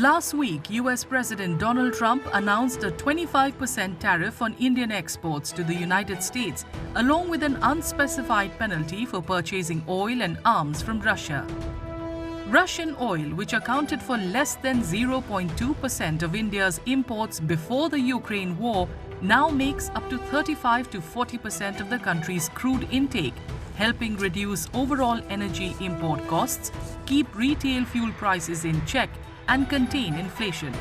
Last week, US President Donald Trump announced a 25% tariff on Indian exports to the United States, along with an unspecified penalty for purchasing oil and arms from Russia. Russian oil, which accounted for less than 0.2% of India's imports before the Ukraine war, now makes up to 35 to 40% of the country's crude intake, helping reduce overall energy import costs, keep retail fuel prices in check, and contain inflation.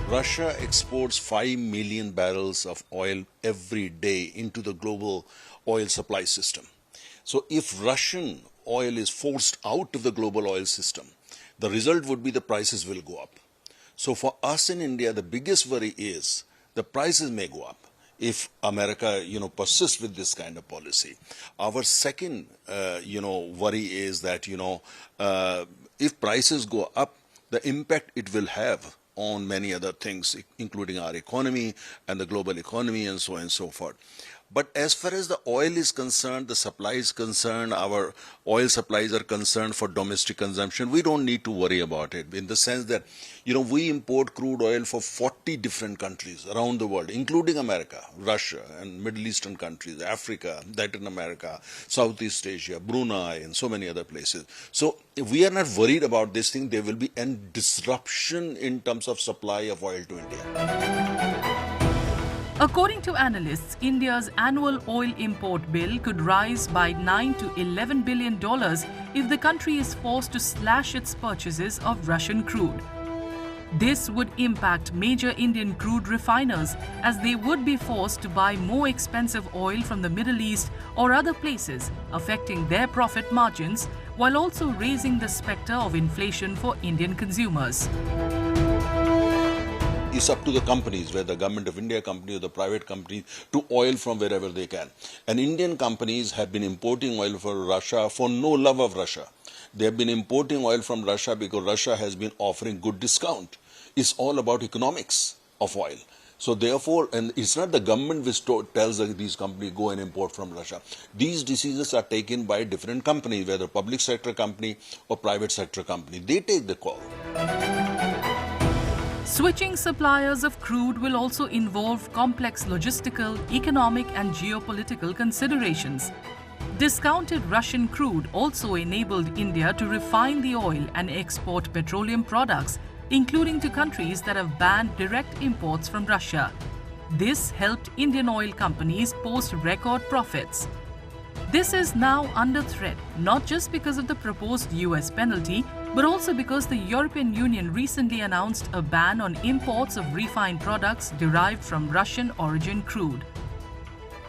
Russia exports 5 million barrels of oil every day into the global oil supply system. So if Russian oil is forced out of the global oil system, the result would be the prices will go up. So for us in India, the biggest worry is the prices may go up if America, persists with this kind of policy. Our second, worry is that, if prices go up, the impact it will have on many other things, including our economy and the global economy and so on and so forth. But as far as the oil is concerned, the supply is concerned, our oil supplies are concerned for domestic consumption, we don't need to worry about it in the sense that, we import crude oil for 40 different countries around the world, including America, Russia and Middle Eastern countries, Africa, Latin America, Southeast Asia, Brunei and so many other places. So if we are not worried about this thing, there will be a disruption in terms of supply of oil to India. According to analysts, India's annual oil import bill could rise by $9 to $11 billion if the country is forced to slash its purchases of Russian crude. This would impact major Indian crude refiners, as they would be forced to buy more expensive oil from the Middle East or other places, affecting their profit margins, while also raising the spectre of inflation for Indian consumers. It's up to the companies, whether the Government of India company or the private company, to oil from wherever they can. And Indian companies have been importing oil for Russia for no love of Russia. They have been importing oil from Russia because Russia has been offering good discount. It's all about economics of oil. So therefore, and it's not the government which tells these companies go and import from Russia. These decisions are taken by different companies, whether public sector company or private sector company. They take the call. Switching suppliers of crude will also involve complex logistical, economic and geopolitical considerations. Discounted Russian crude also enabled India to refine the oil and export petroleum products, including to countries that have banned direct imports from Russia. This helped Indian oil companies post record profits. This is now under threat, not just because of the proposed US penalty, but also because the European Union recently announced a ban on imports of refined products derived from Russian origin crude.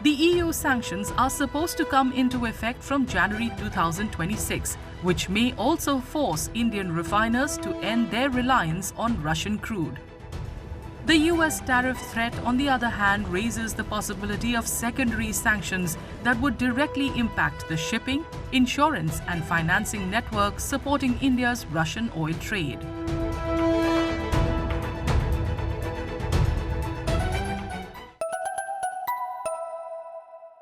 The EU sanctions are supposed to come into effect from January 2026, which may also force Indian refiners to end their reliance on Russian crude. The US tariff threat, on the other hand, raises the possibility of secondary sanctions that would directly impact the shipping, insurance and financing networks supporting India's Russian oil trade.